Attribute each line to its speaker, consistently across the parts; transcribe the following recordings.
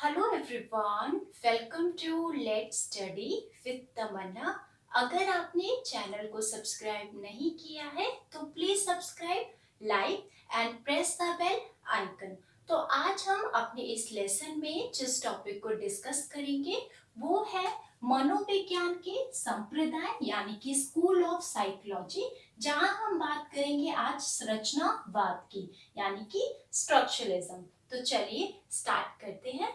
Speaker 1: Hello everyone, welcome to let's study with Tamanna. अगर आपने channel को सब्सक्राइब नहीं किया है तो please subscribe, like and press the bell icon. तो आज हम अपने इस लेसन में जिस टॉपिक को डिस्कस करेंगे वो है मनोविज्ञान के संप्रदाय यानी कि स्कूल ऑफ साइकोलॉजी, जहां हम बात करेंगे आज संरचनावाद की यानी कि स्ट्रक्चरलिज्म। तो चलिए स्टार्ट करते हैं।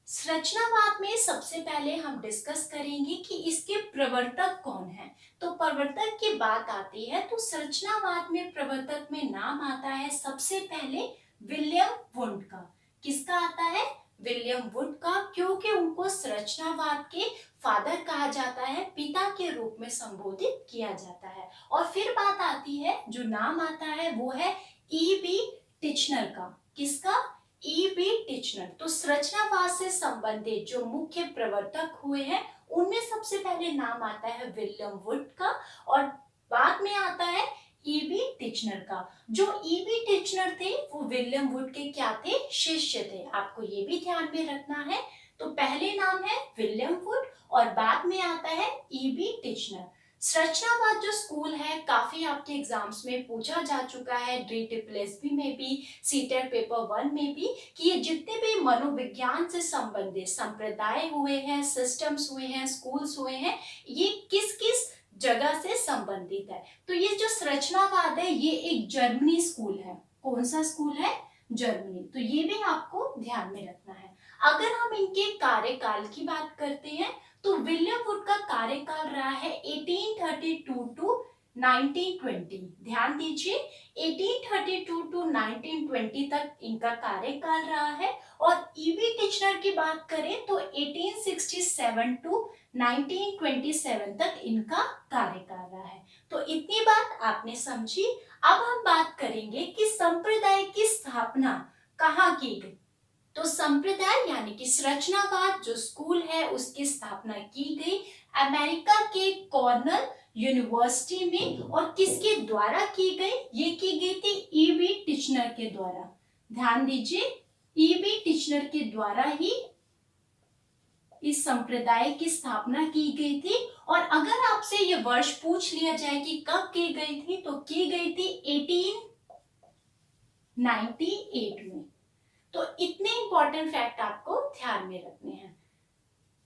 Speaker 1: संरचनावाद में सबसे पहले हम डिस्कस करेंगे कि इसके प्रवर्तक कौन है। तो प्रवर्तक की बात आती है तो संरचनावाद में प्रवर्तक में नाम आता है सबसे पहले विलियम वुंड का। किसका आता है? विलियम वुंड का, क्योंकि उनको संरचनावाद के फादर कहा जाता है, पिता के रूप में संबोधित किया जाता है। और फिर बात आती है, जो नाम आता है वो है E.B. टिचनर का। किसका? E.B. टिचनर। तो संरचनावाद से संबंधित जो मुख्य प्रवर्तक हुए हैं उनमें सबसे पहले नाम आता है विलियम वुड का और बाद में आता है E.B. टिचनर का। जो E.B. टिचनर थे वो विलियम वुड के क्या थे? शिष्य थे। आपको ये भी ध्यान में रखना है। तो पहले नाम है विलियम वुड और बाद में आता है E.B. टिचनर। संरचनावाद जो स्कूल है काफी आपके एग्जाम्स में पूछा जा चुका है, DSSB में भी, सीटेट पेपर 1 में भी, कि ये जितने भी मनोविज्ञान से संबंधित संप्रदाय हुए हैं, सिस्टम्स हुए हैं, स्कूल्स हुए हैं, ये किस किस जगह से संबंधित है। तो ये जो संरचनावाद है ये एक जर्मनी स्कूल है। कौन सा स्कूल है? जर्मनी। तो ये भी आपको ध्यान में रखना है। अगर हम इनके कार्यकाल की बात करते हैं तो विलियम वुड का कार्यकाल रहा है 1832 टू 1920। ध्यान दीजिए, 1832 टू 1920 तक इनका कार्यकाल रहा है। और E.B. टिचनर की बात करें तो 1867 टू 1927 तक इनका कार्यकाल रहा है। तो इतनी बात आपने समझी। अब हम बात करेंगे कि संप्रदाय की स्थापना कहाँ की गई। तो संप्रदाय यानी कि संरचनावाद जो स्कूल है उसकी स्थापना की गई अमेरिका के कॉर्नल यूनिवर्सिटी में। और किसके द्वारा की गई? ये की गई थी E.B. टिचनर के द्वारा। ध्यान दीजिए, E.B. टिचनर के द्वारा ही इस संप्रदाय की स्थापना की गई थी। और अगर आपसे ये वर्ष पूछ लिया जाए कि कब की गई थी तो की गई थी 1898 में। तो इतने इंपॉर्टेंट फैक्ट आपको ध्यान में रखने हैं।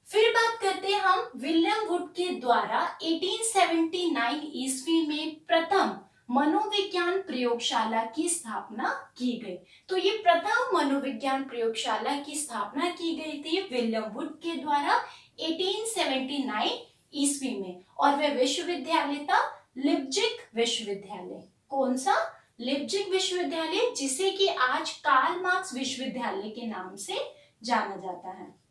Speaker 1: फिर बात करते हैं हम विलियम वुड के द्वारा 1879 ईस्वी में प्रथम मनोविज्ञान प्रयोगशाला की स्थापना की गई। तो ये प्रथम मनोविज्ञान प्रयोगशाला की स्थापना की गई थी विलियम वुड के द्वारा 1879 ईस्वी में। और वह विश्वविद्यालय था लिप्जिग विश्वविद्यालय। कौन सा? लिप्जिग विश्वविद्यालय, जिसे कि आज कार्ल मार्क्स विश्वविद्यालय के नाम से जाना जाता है।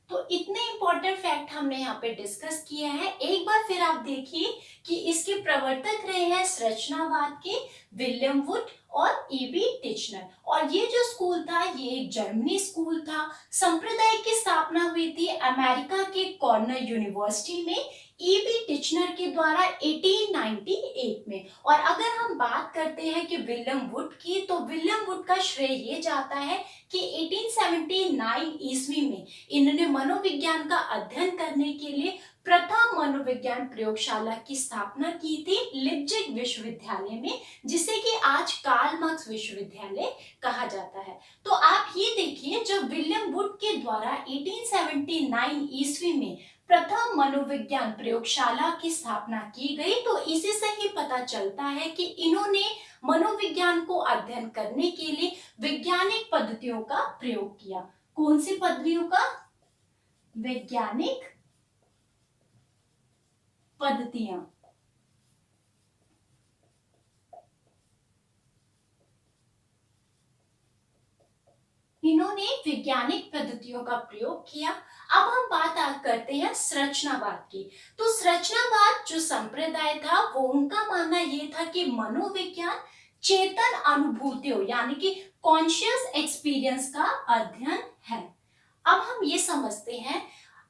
Speaker 1: तो इतने इंपॉर्टेंट फैक्ट हमने यहाँ पे डिस्कस किए हैं। एक बार फिर आप देखिए कि इसके प्रवर्तक रहे हैं संरचनावाद के विलियम वुड और E.B. टिचनर। और ये जो स्कूल था ये एक जर्मनी स्कूल था। संप्रदाय की स्थापना हुई थी अमेरिका के कॉर्नल यूनिवर्सिटी में E.B. टिचनर के द्वारा 1898 में। और अगर हम बात करते हैं कि विलियम वुड की, तो विलियम वुड का श्रेय ये जाता है कि 1879 ईस्वी में इन्होंने मनोविज्ञान का अध्ययन करने के लिए प्रथम मनोविज्ञान प्रयोगशाला की स्थापना की थी लिप्जिग विश्वविद्यालय में, जिसे कि आज कार्ल मार्क्स विश्वविद्यालय कहा जाता है। तो आप ये देखिए, जब विलियम वुड के द्वारा 1879 ईस्वी में प्रथम मनोविज्ञान प्रयोगशाला की स्थापना की गई तो इसी से ही पता चलता है कि इन्होंने मनोविज्ञान को अध्ययन करने के लिए वैज्ञानिक पद्धतियों का प्रयोग किया। कौन सी पद्धतियों का? वैज्ञानिक पद्धतियां। इन्होंने वैज्ञानिक पद्धतियों का प्रयोग किया। अब हम बात करते हैं संरचनावाद की। तो संरचनावाद जो संप्रदाय था वो उनका मानना ये था कि मनोविज्ञान चेतन अनुभूतियों यानी कि कॉन्शियस एक्सपीरियंस का अध्ययन है। अब हम ये समझते हैं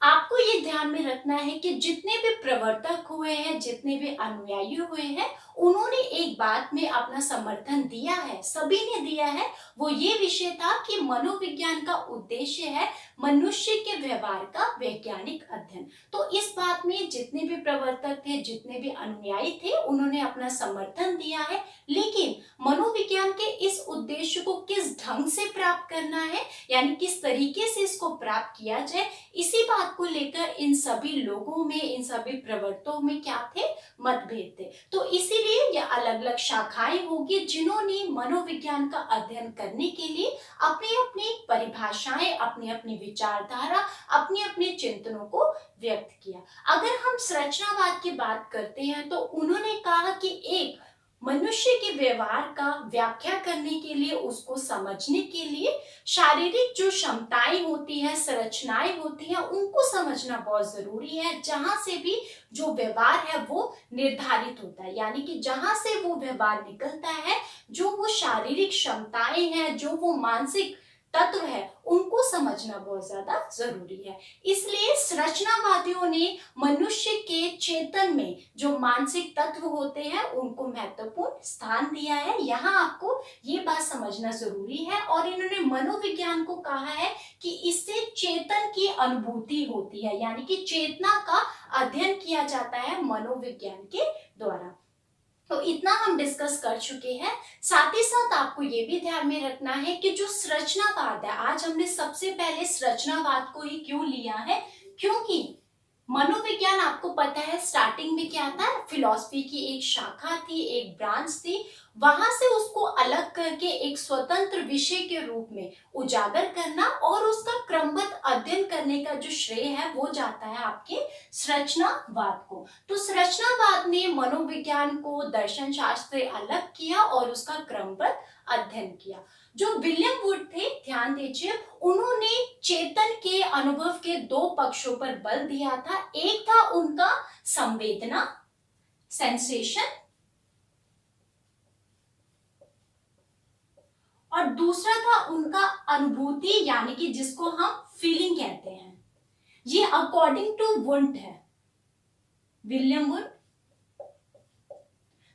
Speaker 1: आपको ये ध्यान में रखना है कि जितने भी प्रवर्तक हुए हैं, जितने भी अनुयायी हुए हैं, उन्होंने एक बात में अपना समर्थन दिया है, सभी ने दिया है। वो ये विषय था कि मनोविज्ञान का उद्देश्य है मनुष्य के व्यवहार का वैज्ञानिक अध्ययन। तो इस बात में जितने भी प्रवर्तक थे, जितने भी अनुयायी थे, उन्होंने अपना समर्थन दिया है। लेकिन मनोविज्ञान के इस उद्देश्य को किस ढंग से प्राप्त करना है, यानी किस तरीके से इसको प्राप्त किया जाए, इसी बात को लेकर इन सभी लोगों में, इन सभी प्रवर्तकों में क्या थे, मतभेद थे। तो इसीलिए ये अलग अलग शाखाएं होगी जिन्होंने मनोविज्ञान का अध्ययन करने के लिए अपनी अपनी परिभाषाएं, अपनी अपनी विचारधारा, अपने अपने चिंतनों को व्यक्त किया। अगर हम संरचनावाद की बात करते हैं तो उन्होंने कहा कि एक मनुष्य के व्यवहार का व्याख्या करने के लिए, उसको समझने के लिए शारीरिक जो क्षमताएं होती है, संरचनाएं होती है, उनको समझना बहुत जरूरी है। जहां से भी जो व्यवहार है वो निर्धारित होता है, यानी कि जहां से वो व्यवहार निकलता है, जो वो शारीरिक क्षमताएं हैं, जो वो मानसिक तत्व है, उनको समझना बहुत ज्यादा जरूरी है। इसलिए संरचनावादियों ने मनुष्य के चेतन में जो मानसिक तत्व होते हैं उनको महत्वपूर्ण स्थान दिया है। यहाँ आपको ये बात समझना जरूरी है। और इन्होंने मनोविज्ञान को कहा है कि इससे चेतन की अनुभूति होती है, यानी कि चेतना का अध्ययन किया जाता है मनोविज्ञान के द्वारा। तो इतना हम डिस्कस कर चुके हैं। साथ ही साथ आपको ये भी ध्यान में रखना है कि जो संरचनावाद है, आज हमने सबसे पहले संरचनावाद को ही क्यों लिया है, क्योंकि मनोविज्ञान आपको पता है स्टार्टिंग में क्या था, फिलॉसफी की एक शाखा थी, एक ब्रांच थी। वहां से उसको अलग करके एक स्वतंत्र विषय के रूप में उजागर करना और उसका क्रमबद्ध अध्ययन करने का जो श्रेय है वो जाता है आपके संरचनावाद को। तो संरचनावाद ने मनोविज्ञान को दर्शन शास्त्र से अलग किया और उसका क्रमबद्ध अध्ययन किया। जो विलियम वुड थे, ध्यान दीजिए, उन्होंने चेतन के अनुभव के दो पक्षों पर बल दिया था। एक था उनका संवेदना, सेंसेशन, और दूसरा था उनका अनुभूति, यानी कि जिसको हम फीलिंग कहते हैं। ये अकॉर्डिंग टू वुंड है, विलियम वुड।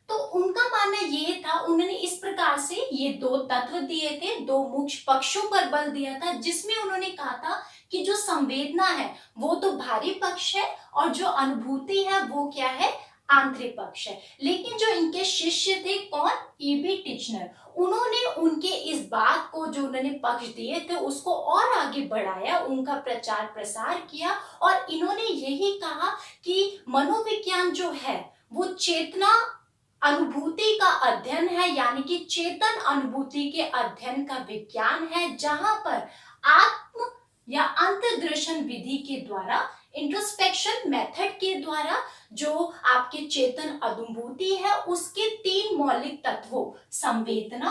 Speaker 1: तो उनका मानना ये था, उन्होंने इस प्रकार से ये दो तत्व दिए थे, दो मुख्य पक्षों पर बल दिया था, जिसमें उन्होंने कहा था कि जो संवेदना है वो तो बाहरी पक्ष है और जो अनुभूति है वो क्या है, आंतरिक पक्ष है। लेकिन जो इनके शिष्य थे, कौन, ईबी टिचनर, उन्होंने उनके इस बात को, जो उन्होंने पक्ष दिए थे, उसको और आगे बढ़ाया, उनका प्रचार प्रसार किया और इन्होंने यही कहा कि मनोविज्ञान जो है वो चेतना अनुभूति का अध्ययन है, यानी कि चेतन अनुभूति के अध्ययन का विज्ञान है, जहां पर आत्म या अंतर्दर्शन विधि के द्वारा, इंट्रोस्पेक्शन मेथड के द्वारा जो आपके चेतन अनुभूति है उसके तीन मौलिक तत्वों, संवेदना,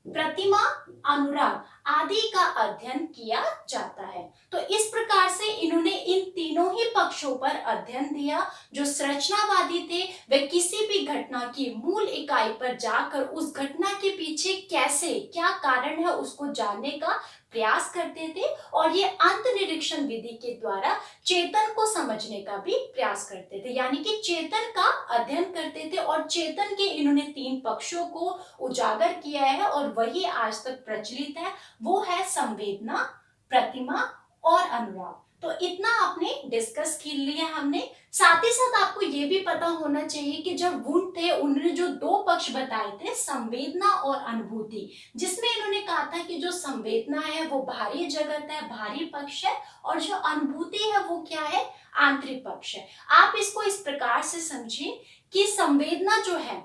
Speaker 1: प्रतिमा, अनुराग आदि का अध्ययन किया जाता है। तो इस प्रकार से इन्होंने इन तीनों ही पक्षों पर अध्ययन दिया। जो संरचनावादी थे वे किसी भी घटना की मूल इकाई पर जाकर उस घटना के पीछे कैसे, क्या कारण है, उसको जानने का प्रयास करते थे और ये अंतर्निरीक्षण विधि के द्वारा चेतन को समझने का भी प्रयास करते थे, यानी कि चेतन का अध्ययन करते थे। और चेतन के इन्होंने तीन पक्षों को उजागर किया है और वही आज तक प्रचलित है, वो है संवेदना, प्रतिमा और अनुराग। तो इतना आपने डिस्कस कर लिया हमने। साथ ही साथ आपको ये भी पता होना चाहिए कि जब वुंड थे उन्होंने जो दो पक्ष बताए थे, संवेदना और अनुभूति, जिसमें इन्होंने कहा था कि जो संवेदना है वो बाहरी जगत है, बाहरी पक्ष है, और जो अनुभूति है वो क्या है, आंतरिक पक्ष है। आप इसको इस प्रकार से समझिए कि संवेदना जो है,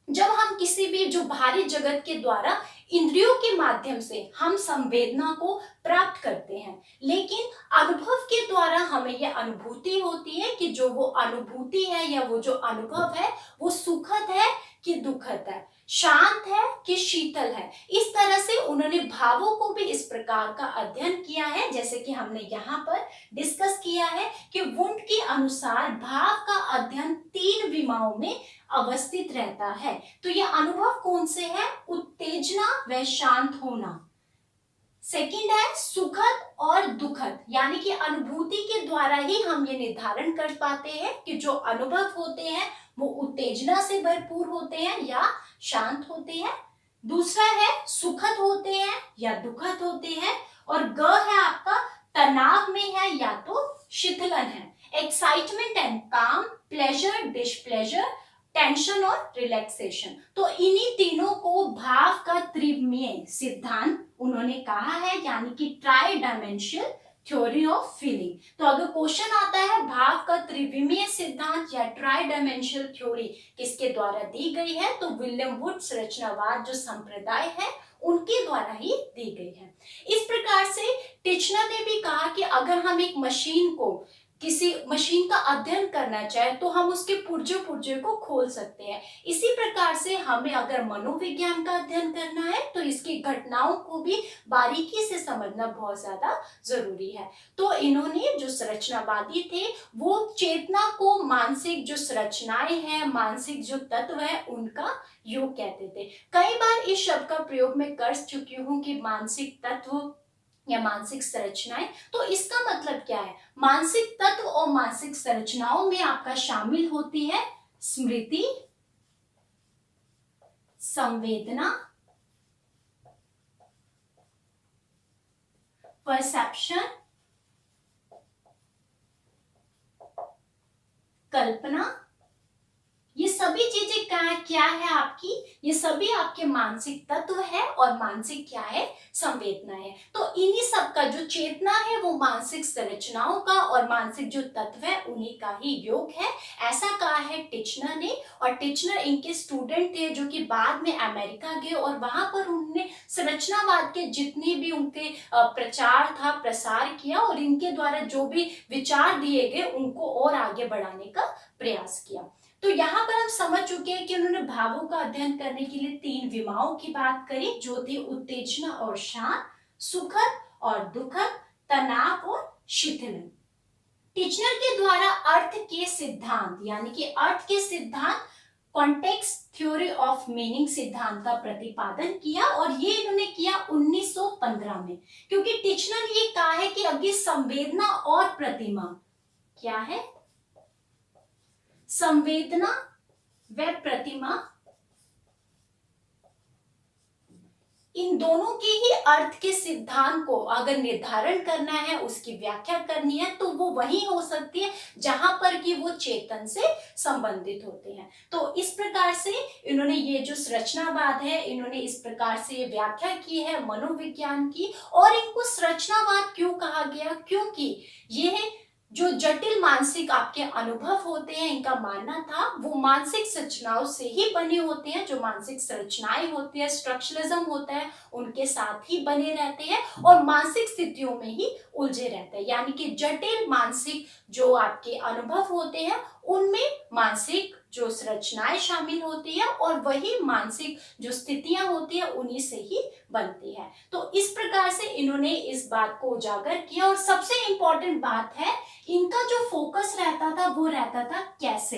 Speaker 1: जब हम किसी भी जो बाहरी जगत के द्वारा इंद्रियों के माध्यम से हम संवेदना को प्राप्त करते हैं, लेकिन अनुभव के द्वारा हमें यह अनुभूति होती है कि जो वो अनुभूति है या वो जो अनुभव है वो सुखद है कि दुखद है, शांत है कि शीतल है। इस तरह से उन्होंने भावों को भी इस प्रकार का अध्ययन किया है, जैसे कि हमने यहाँ पर डिस्कस किया है कि वुंड के अनुसार भाव का अध्ययन तीन विमाओं में अवस्थित रहता है। तो यह अनुभव कौन से है, उत्तेजना व शांत होना, सेकंड है सुखद और दुखद, यानी कि अनुभूति के द्वारा ही हम ये निर्धारण कर पाते हैं कि जो अनुभव होते हैं वो उत्तेजना से भरपूर होते हैं या शांत होते हैं। दूसरा है सुखद होते हैं या दुखद होते हैं। और ग है आपका तनाव में है या तो शिथिलन है। एक्साइटमेंट एंड काम, प्लेजर, डिस्प्लेजर, टेंशन और रिलैक्सेशन। तो इन्हीं तीनों को भाव का त्रिविमीय सिद्धांत उन्होंने कहा है, यानी कि try dimensional theory of feeling. तो अगर क्वेश्चन आता है भाव का त्रिविमीय सिद्धांत या ट्राई डायमेंशनल थ्योरी किसके द्वारा दी गई है, तो विलियम वुड संरचनावाद जो संप्रदाय है उनके द्वारा ही दी गई है। इस प्रकार से टिचनर ने भी कहा कि अगर हम एक मशीन को, किसी मशीन का अध्ययन करना चाहे तो हम उसके पुर्जे पुर्जे को खोल सकते हैं। इसी प्रकार से हमें अगर मनोविज्ञान का अध्ययन करना है तो इसकी घटनाओं को भी बारीकी से समझना बहुत ज्यादा जरूरी है। तो इन्होंने जो संरचनावादी थे वो चेतना को मानसिक जो संरचनाएं हैं, मानसिक जो तत्व है उनका योग कहते थे। कई बार इस शब्द का प्रयोग मैं कर चुकी हूँ कि मानसिक तत्व या मानसिक संरचनाएं। तो इसका मतलब क्या है? मानसिक तत्व और मानसिक संरचनाओं में आपका शामिल होती है स्मृति, संवेदना, परसेप्शन, कल्पना। ये सभी चीजें क्या है आपकी? ये सभी आपके मानसिक तत्व है और मानसिक क्या है? संवेदना है। तो इन्हीं सब का जो चेतना है वो मानसिक संरचनाओं का और मानसिक जो तत्व है उन्हीं का ही योग है, ऐसा कहा है टिचनर ने। और टिचनर इनके स्टूडेंट थे जो कि बाद में अमेरिका गए और वहां पर उन्होंने संरचनावाद के जितने भी उनके प्रचार था प्रसार किया और इनके द्वारा जो भी विचार दिए गए उनको और आगे बढ़ाने का प्रयास किया। तो यहाँ पर हम समझ चुके हैं कि उन्होंने भावों का अध्ययन करने के लिए 3 विमाओं की बात करी, जो थी उत्तेजना और शांत, सुखद और दुखद, तनाव और शिथिलन। टिचनर के द्वारा अर्थ के सिद्धांत, यानी कि अर्थ के सिद्धांत, कॉन्टेक्स्ट थ्योरी ऑफ मीनिंग सिद्धांत का प्रतिपादन किया और ये इन्होंने किया 1915 में। क्योंकि टिचनर ने ये कहा है कि अभी संवेदना और प्रतिमा क्या है? संवेदना व प्रतिमा, इन दोनों के ही अर्थ के सिद्धांत को अगर निर्धारण करना है, उसकी व्याख्या करनी है, तो वो वही हो सकती है जहां पर कि वो चेतन से संबंधित होते हैं। तो इस प्रकार से इन्होंने ये जो संरचनावाद है, इन्होंने इस प्रकार से व्याख्या की है मनोविज्ञान की। और इनको संरचनावाद क्यों कहा गया? क्योंकि ये जो जटिल मानसिक आपके अनुभव होते हैं, इनका मानना था वो मानसिक संरचनाओं से ही बने होते हैं। जो मानसिक संरचनाएं होती है, स्ट्रक्चरलिज्म होता है, उनके साथ ही बने रहते हैं और मानसिक स्थितियों में ही उलझे रहते हैं। यानी कि जटिल मानसिक जो आपके अनुभव होते हैं उनमें मानसिक जो संरचनाएं शामिल होती है और वही मानसिक जो स्थितियां होती है उन्हीं से ही बनती है। तो इस प्रकार से इन्होंने इस बात को उजागर किया। और सबसे इंपॉर्टेंट बात है, इनका जो फोकस रहता था वो रहता था कैसे,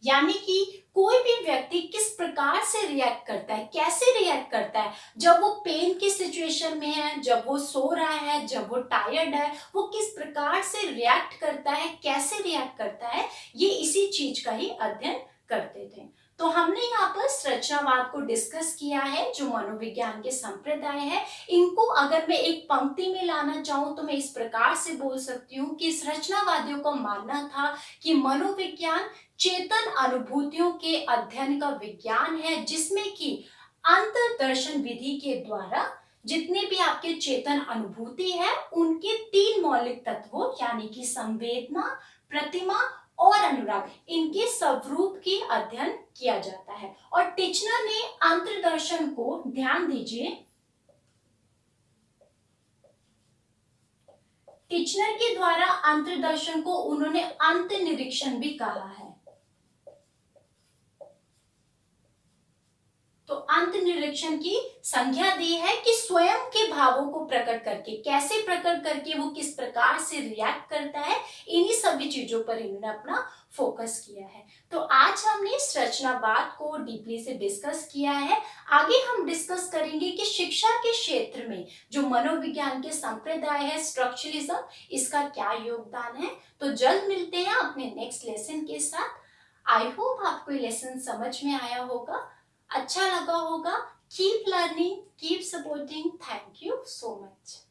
Speaker 1: यानी कि कोई भी व्यक्ति किस प्रकार से रिएक्ट करता है, कैसे रिएक्ट करता है जब वो पेन की सिचुएशन में है, जब वो सो रहा है, जब वो टायर्ड है, वो किस प्रकार से रिएक्ट करता है, कैसे रिएक्ट करता है, ये इसी चीज का ही अध्ययन करते थे। तो हमने यहाँ पर संरचनावाद को डिस्कस किया है, जो मनोविज्ञान के संप्रदाय है। इनको अगर मैं एक पंक्ति में लाना चाहूं तो मैं इस प्रकार से बोल सकती हूँ कि संरचनावादियों का मानना था कि मनोविज्ञान चेतन अनुभूतियों के अध्ययन का विज्ञान है, जिसमें कि अंतर्दर्शन विधि के द्वारा जितने भी आपके चेतन अनुभूति है उनके 3 मौलिक तत्वों, यानी कि संवेदना, प्रतिमा और अनुराग, इनके स्वरूप की अध्ययन किया जाता है। और टिचनर ने अंतर्दर्शन को, ध्यान दीजिए, टिचनर के द्वारा अंतर्दर्शन को उन्होंने अंतर्निरीक्षण भी कहा है। तो अंत निरीक्षण की संज्ञा दी है कि स्वयं के भावों को प्रकट करके, कैसे प्रकट करके, वो किस प्रकार से रिएक्ट करता है, इन्हीं सभी चीजों पर इन्होंने अपना फोकस किया है। तो आज हमने इस रचनावाद को डीपली से डिस्कस किया है। आगे हम डिस्कस करेंगे कि शिक्षा के क्षेत्र में जो मनोविज्ञान के संप्रदाय है स्ट्रक्चरलिज्म, इसका क्या योगदान है। तो जल्द मिलते हैं अपने नेक्स्ट लेसन के साथ। आई होप आपको ये लेसन समझ में आया होगा, अच्छा लगा होगा। Keep learning, keep supporting. Thank you so much.